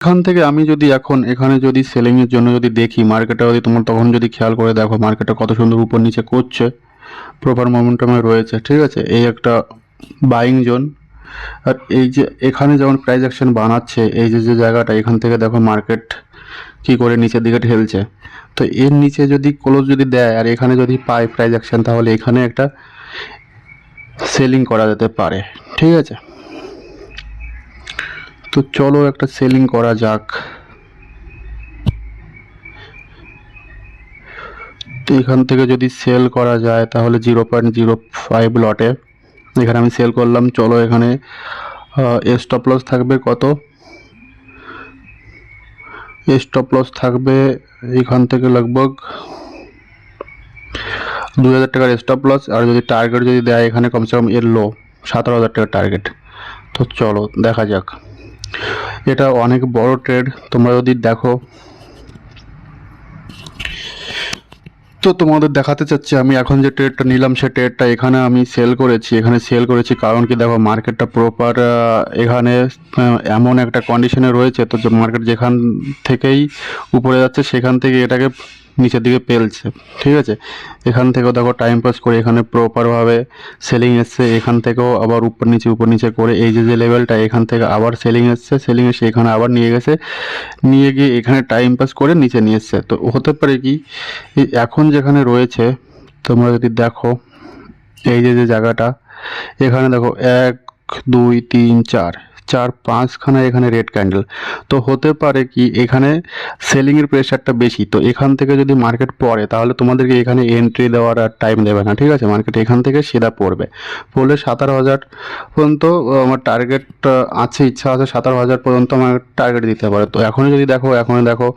এখান থেকে আমি যদি এখন এখানে যদি সেলিং এর জন্য যদি দেখি মার্কেটটা, যদি তোমার তখন যদি খেয়াল করে দেখো মার্কেটটা কত সুন্দর উপর নিচে করছে, প্রপার মোমেন্টামে রয়েছে, ঠিক আছে। এই একটা বাইং জোন। আর এই যে এখানে যখন প্রাইস অ্যাকশন বানাচ্ছে, এই যে যে জায়গাটা, এখান থেকে দেখো মার্কেট কি করে নিচের দিকে ঠেলছে। তো এর নিচে যদি ক্লোজ যদি দেয় আর এখানে যদি পায় প্রাইস অ্যাকশন, তাহলে এখানে একটা সেলিং করা যেতে পারে, ঠিক আছে। তো চলো একটা সেলিং করা যাক। তো এখান থেকে যদি সেল করা যায় তাহলে 0.05 লটে এখানে আমি সেল করলাম। চলো এখানে স্টপ লস থাকবে কত, স্টপ লস থাকবে এখান থেকে লগভগ 2000 টাকার স্টপ লস। আর যদি টার্গেট যদি দেয় এখানে কমসে কম এর লো 17,000 টাকার টার্গেট। তো চলো দেখা যাক। এটা অনেক বড় ট্রেড, তোমরা যদি দেখো। তো তোমাদের দেখাতে চাচ্ছি আমি এখন যে ট্রেডটা নিলাম সে ট্রেডটা এখানে আমি সেল করেছি। এখানে সেল করেছি কারণ কি দেখো মার্কেটটা প্রপার এখানে এমন একটা কন্ডিশনে রয়েছে, তো যে মার্কেট যেখান থেকেই উপরে যাচ্ছে সেখান থেকে এটাকে নিচের দিকে পেলছে, ঠিক আছে। এখান থেকেও দেখো টাইম পাস করে এখানে প্রপারভাবে সেলিং এসছে, এখান থেকেও আবার উপর নিচে করে এই যে যে লেভেলটা এখান থেকে আবার সেলিং এসছে, সেলিং এসে এখানে আবার নিয়ে গেছে, নিয়ে গিয়ে এখানে টাইম পাস করে নিচে নিয়ে এসছে। তো হতে পারে কি এই এখন যেখানে রয়েছে তোমরা যদি দেখো এই যে যে জায়গাটা এখানে দেখো 1 2 3 4 5খানা এখানে রেড ক্যান্ডেল। তো হতে পারে কি এখানে সেলিংয়ের প্রেশারটা বেশি, তো এখান থেকে যদি মার্কেট পড়ে তাহলে তোমাদেরকে এখানে এন্ট্রি দেওয়ার আর টাইম দেবে না, ঠিক আছে। মার্কেট এখান থেকে সিধা পড়বে, পড়লে 17,000 পর্যন্ত আমার টার্গেট আছে, ইচ্ছা আছে 17,000 পর্যন্ত আমার টার্গেট দিতে পারে। তো এখনই যদি দেখো, এখনই দেখো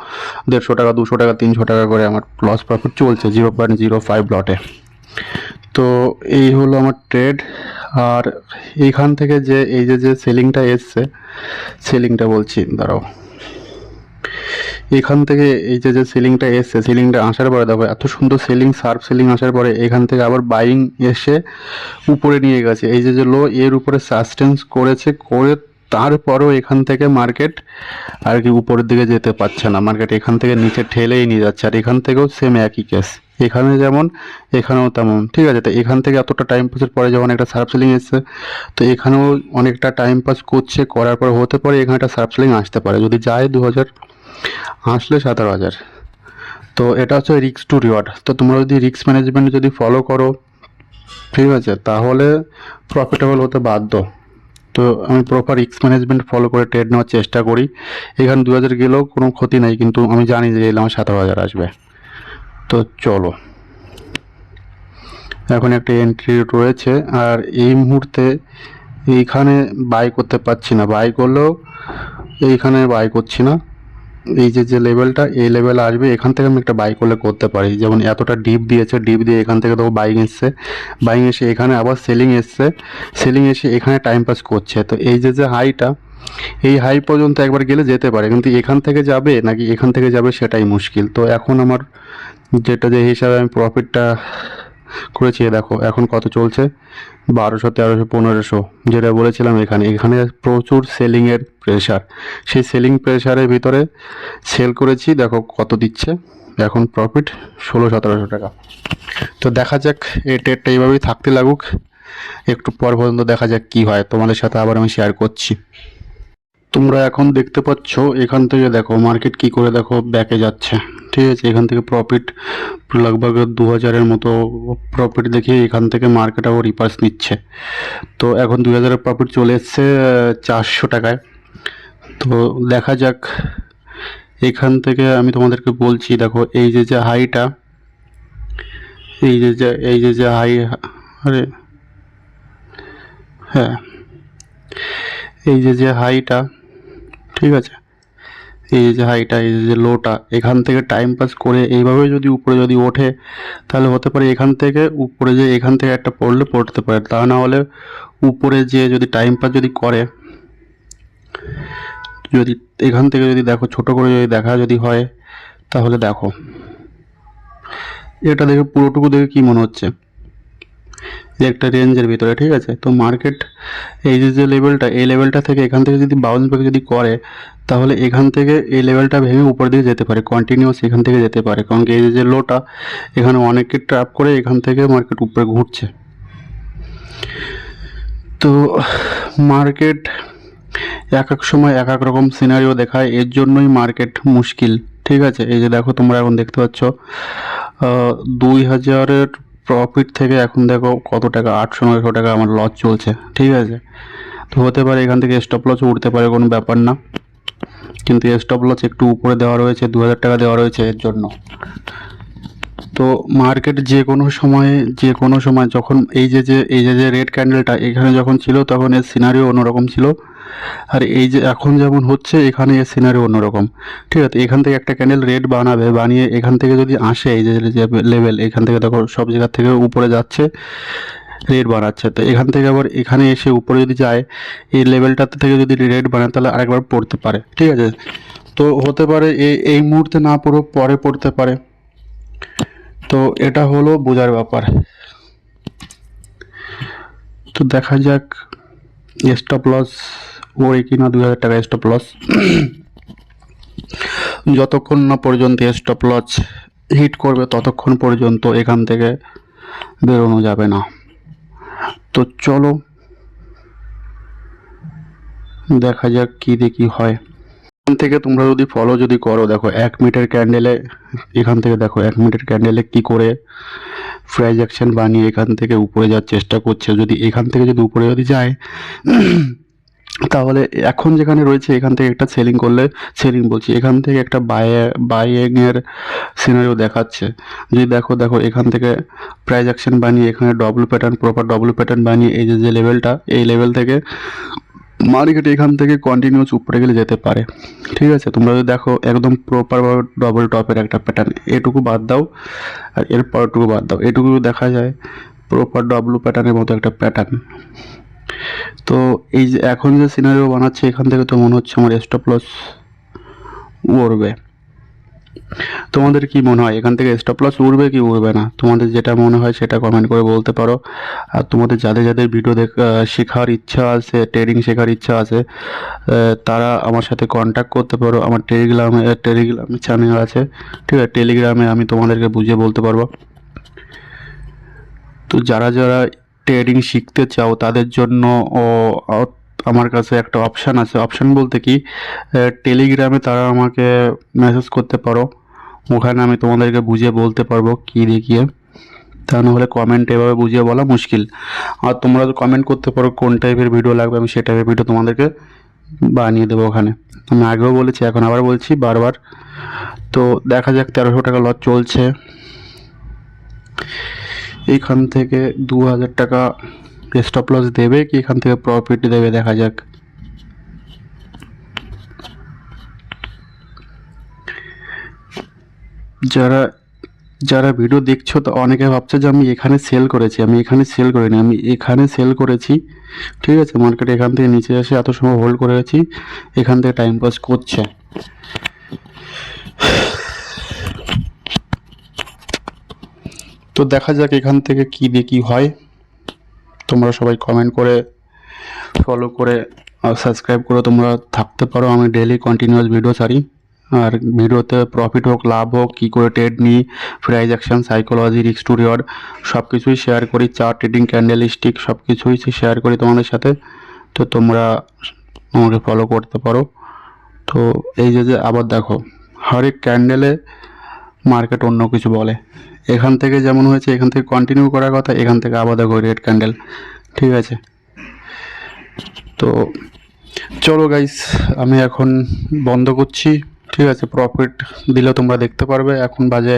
150 টাকা 200 টাকা 300 টাকা করে আমার লস প্রফিট চলছে 0.05 লটে। তো এই হলো আমার ট্রেড। আর এইখান থেকে যে এই যে যে সেলিংটা এসছে, সেলিংটা বলছি দাঁড়াও, এখান থেকে এই যে যে সেলিংটা এসছে, সেলিংটা আসার পরে দেখো এত সুন্দর সেলিং, শার্প সেলিং আসার পরে এখান থেকে আবার বাইং এসে উপরে নিয়ে গেছে, এই যে যে লো এর উপরে সাস্টেন্স করেছে, করে তারপরেও এখান থেকে মার্কেট আর কি উপরের দিকে যেতে পারছে না, মার্কেট এখান থেকে নিচে ঠেলেই নিয়ে যাচ্ছে। আর এখান থেকেও সেম একই কেস, এখানে যেমন এখানেও তেমন, ঠিক আছে। তো এখান থেকে এতটা টাইম পাসের পরে যখন একটা শার্প সেলিং এসছে, তো এখানেও অনেকটা টাইম পাস করছে, করার পর হতে পারে এখানে একটা শার্প সেলিং আসতে পারে, যদি যায় 2000 আসলে 17,000। তো এটা হচ্ছে রিস্ক টু রিওয়ার্ড। তো তোমরা যদি রিস্ক ম্যানেজমেন্ট যদি ফলো করো, ঠিক আছে, তাহলে প্রফিটেবল হতে বাধ্য। তো আমি প্রপার রিস্ক ম্যানেজমেন্ট ফলো করে ট্রেড নেওয়ার চেষ্টা করি। এখানে 2000 গেলেও কোনো ক্ষতি নাই, কিন্তু আমি জানি যে এলে আমার 17,000 আসবে। তো চলো এখন একটা এন্ট্রি রয়েছে, আর এই মুহূর্তে এইখানে বাই করতে পারছি না, বাই করলেও এইখানে বাই করছি না। এই যে যে লেভেলটা, এই লেভেল আসবে এখান থেকে আমি একটা বাই করলে করতে পারি, যেমন এতটা ডিপ দিয়েছে, ডিপ দিয়ে এখান থেকে তো বাইং এসছে, বাইং এসে এখানে আবার সেলিং এসছে, সেলিং এসে এখানে টাইম পাস করছে। তো এই যে যে হাইটা, এই হাই পর্যন্ত একবার গেলে যেতে পারে, কিন্তু এখান থেকে যাবে নাকি এখান থেকে যাবে সেটাই মুশকিল। তো এখন আমার যেটা যে হিসাবে আমি প্রফিটটা করেছি, দেখো এখন কত চলছে, 1200 1300 1500, যেটা বলেছিলাম এখানে এখানে প্রচুর সেলিংয়ের প্রেশার, সেই সেলিং প্রেশারের ভিতরে সেল করেছি, দেখো কত দিচ্ছে এখন প্রফিট 1600-1700 টাকা। তো দেখা যাক এই ট্রেডটা এইভাবেই থাকতে লাগুক, একটু পর পর্যন্ত দেখা যাক কি হয়, তোমাদের সাথে আবার আমি শেয়ার করছি। তোমরা এখন দেখতে পাচ্ছ এখান থেকে দেখো মার্কেট কি করে দেখো ব্যাকে যাচ্ছে, ঠিক আছে। এখান থেকে প্রফিট লগভগ 2000-এর মতো প্রফিট দেখিয়ে এখান থেকে মার্কেট আবার রিপার্স নিচ্ছে। তো এখন 2000-এর প্রফিট চলে এসছে 400 টাকায়। তো দেখা যাক এখান থেকে আমি তোমাদেরকে বলছি, দেখো এই যে যে হাইটা, এই যে যে হাই, আরে হ্যাঁ, এই যে যে হাইটা, ঠিক আছে, এই যে হাইটা, এই যে লোটা, এখান থেকে টাইম পাস করে এইভাবে যদি উপরে যদি ওঠে তাহলে হতে পারে এখান থেকে উপরে যে এখান থেকে একটা পড়লে পড়তে পারে, তা না হলে উপরে যে যদি টাইম পাস যদি করে, যদি এখান থেকে যদি দেখো ছোট করে যদি দেখা যদি হয়, তাহলে দেখো এটা দেখে পুরোটুকু দেখে কি মনে হচ্ছে, যে একটা রেঞ্জের ভিতরে, ঠিক আছে। তো মার্কেট এই যে লেভেলটা, এই লেভেলটা থেকে এখান থেকে যদি বাউন্স ব্যাক যদি করে, তাহলে এখান থেকে এই লেভেলটা ভেঙে উপর দিকে যেতে পারে, কন্টিনিউয়াস এখান থেকে যেতে পারে, কারণ এই যে লোটা এখানে অনেকে ট্র্যাপ করে এখান থেকে মার্কেট উপরে ঘুরছে। তো মার্কেট এক এক সময় এক এক রকম সিনারিও দেখায়, এর জন্যই মার্কেট মুশকিল, ঠিক আছে। এই যে দেখো তোমরা এখন দেখতে পাচ্ছ 2000-এর প্রফিট থেকে এখন দেখো কত টাকা, 800-900 টাকা আমার লস চলছে, ঠিক আছে। তো হতে পারে এখান থেকে স্টপ লস উঠতে পারে, কোনো ব্যাপার না, কিন্তু স্টপ লস একটু উপরে দেওয়া রয়েছে, 2000 টাকা দেওয়া রয়েছে এর জন্য। তো মার্কেট যে কোনো সময় যখন এই যে রেড ক্যান্ডেলটা এখানে যখন ছিল তখন এর সিনারিও অন্যরকম ছিল, আর এই যে এখন যেমন হচ্ছে এখানে এর সিনারিও অন্যরকম, ঠিক আছে। এখান থেকে একটা ক্যান্ডেল রেড বানাবে, বানিয়ে এখান থেকে যদি আসে এই যে লেভেল, এখান থেকে দেখো সব জায়গা থেকে উপরে যাচ্ছে, রেড বানাচ্ছে, তো এখান থেকে আবার এখানে এসে উপরে যদি যায় এই লেভেলটাতে থেকে যদি রেড বানায় তাহলে আরেকবার পড়তে পারে, ঠিক আছে। তো হতে পারে এই মুহূর্তে না পড়েও পরে পড়তে পারে। তো এটা হলো বোঝার ব্যাপার। তো দেখা যাক স্টপ লস ওই কিনা 2000 টাকা স্টপ লস। যতক্ষণ না পর্যন্ত স্টপ লস হিট করবে ততক্ষণ পর্যন্ত এখান থেকে বেরোনো যাবে না। তো চলো দেখা যাক কি দেখি হয়। এখান থেকে তোমরা যদি ফলো যদি করো, দেখো 1 মিনিটের ক্যান্ডেলে, এখান থেকে দেখো 1 মিনিটের ক্যান্ডেলে কি করে প্রাইস অ্যাকশন বানিয়ে এখান থেকে উপরে যাওয়ার চেষ্টা করছে। যদি এখান থেকে যদি উপরে যদি যায় তাহলে এখন যেখানে রয়েছে এখান থেকে একটা সেলিং বলছি, এখান থেকে একটা বাইং এর সিনারিও দেখাচ্ছে। যদি দেখো এখান থেকে প্রাইস অ্যাকশন বানিয়ে এখানে প্রপার ডব্লু প্যাটার্ন বানিয়ে এই যে লেভেলটা, এই লেভেল থেকে মার্কেট এখান থেকে কন্টিনিউস উপরে গেলে যেতে পারে, ঠিক আছে। তোমরা যদি দেখো একদম প্রপার ডবল টপের একটা প্যাটার্ন, এটুকু বাদ দাও আর এর পরটুকু বাদ দাও, এটুকু দেখা যায় প্রপার ডব্লু প্যাটার্নের মতো একটা প্যাটার্ন। তো এই যে এখন যে সিনারিও বানাচ্ছে এখান থেকে তো মনে হচ্ছে আমার স্টপ লস উড়বে। তোমাদের কি মনে হয় এখান থেকে স্টপ লস উড়বে কি উড়বে না? তোমাদের যেটা মনে হয় সেটা কমেন্ট করে বলতে পারো। আর তোমাদের যাদের ভিডিও শেখার ইচ্ছা আছে, ট্রেডিং শেখার ইচ্ছা আছে, তারা আমার সাথে কন্ট্যাক্ট করতে পারো। আমার টেলিগ্রামে চ্যানেল আছে, ঠিক আছে। টেলিগ্রামে আমি তোমাদেরকে বুঝিয়ে বলতে পারবো। তো যারা ট্রেডিং শিখতে চাও তাদের জন্য আমার কাছে একটা অপশান আছে। অপশান বলতে কি, টেলিগ্রামে তারা আমাকে মেসেজ করতে পারো, ওখানে আমি তোমাদেরকে বুঝিয়ে বলতে পারবো কি দেখিয়ে। তা নাহলে কমেন্ট এভাবে বুঝিয়ে বলা মুশকিল। আর তোমরা কমেন্ট করতে পারো কোন টাইপের ভিডিও লাগবে, আমি সেই টাইপের ভিডিও তোমাদেরকে বানিয়ে দেবো ওখানে। আমি আগেও বলেছি, এখন আবার বলছি বারবার। তো দেখা যাক 1300 টাকা লস চলছে। এইখান থেকে 2000 টাকা স্টপ লস দেবে কি এখান থেকে প্রফিট দেবে, দেখা যাক। যারা ভিডিও দেখছো তো অনেকে ভাবছে যে আমি এখানে সেল করেছি, আমি এখানে সেল করিনি, আমি এখানে সেল করেছি, ঠিক আছে। মার্কেট এখান থেকে নিচে এসে এত সময় হোল্ড করে গেছি, এখান থেকে টাইম পাস করছে। তো দেখা যাক এখান থেকে কি দিয়ে কি হয়। তোমরা সবাই কমেন্ট করে ফলো করে আর সাবস্ক্রাইব করে তোমরা থাকতে পারো। আমি ডেইলি কন্টিনিউয়াস ভিডিও ছাড়ি, আর ভিডিওতে প্রফিট হোক লাভ হোক, কী করে ট্রেড নিই, price action, psychology, risk to reward সব কিছুই শেয়ার করি। চার্ট, ট্রেডিং, ক্যান্ডেল স্টিক সব কিছুই শেয়ার করি তোমাদের সাথে। তো তোমরা আমাকে ফলো করতে পারো। তো এই যে আবার দেখো হর এক ক্যান্ডেলে মার্কেট অন্য কিছু বলে। এখান থেকে যেমন হয়েছে এখান থেকে কন্টিনিউ করার কথা, এখান থেকে আবার দেখো রেড ক্যান্ডেল, ঠিক আছে। তো চলো গাইস, আমি এখন বন্ধ করছি, ঠিক আছে। প্রফিট দিলে তোমরা দেখতে পারবে। এখন বাজে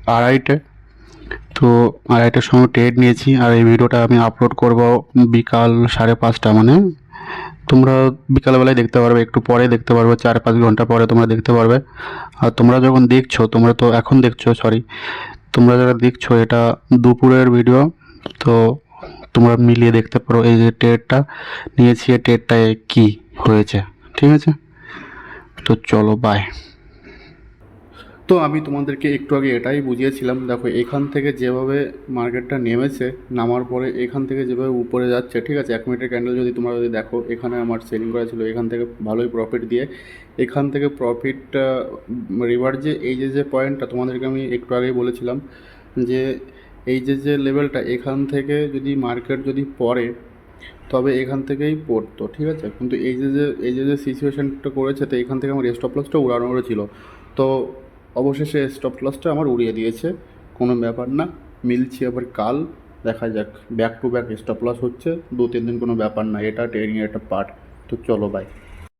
2:30। তো 2:30টার সময় ট্রেড নিয়েছি, আর এই ভিডিওটা আমি আপলোড করব বিকাল 5:30, মানে তোমরা বিকালবেলায় দেখতে পারবে, একটু পরে দেখতে পারবে, 4-5 ঘন্টা পরে তোমরা দেখতে পারবে। আর তোমরা যখন দেখছো, তোমরা তো এখন দেখছো, সরি, তোমরা যারা দেখছো এটা দুপুরের ভিডিও, তো তোমরা মিলিয়ে দেখতে পারো এই যে ট্রেডটা নিয়েছি, এই ট্রেডটায় কী হয়েছে, ঠিক আছে। তো চলো বাই। তো আমি তোমাদেরকে একটু আগে এটাই বুঝিয়েছিলাম, দেখো এখান থেকে যেভাবে মার্কেটটা নেমেছে, নামার পরে এখান থেকে যেভাবে উপরে যাচ্ছে, ঠিক আছে, 1 মিনিটের ক্যান্ডেল যদি তোমরা যদি দেখো, এখানে আমার সেলিং করা ছিল, এখান থেকে ভালোই প্রফিট দিয়ে এখান থেকে প্রফিট রিভার যে এই যে পয়েন্টটা তোমাদেরকে আমি একটু আগেই বলেছিলাম যে এই যে লেভেলটা, এখান থেকে যদি মার্কেট যদি পড়ে তবে এখান থেকেই পড়তো, ঠিক আছে। কিন্তু এই যে সিচুয়েশানটা করেছে, তো এখান থেকে আমার স্টপ লসটা উড়ানো ছিল, তো অবশেষে স্টপ লসটা আমার উড়িয়ে দিয়েছে। কোনো ব্যাপার না, মিলছি আবার কাল, দেখা যাক। Back to back stop loss হচ্ছে 2-3 দিন, কোনো ব্যাপার না, এটা ট্রেডিংয়ের একটা পার্ট। তো চলো, বাই।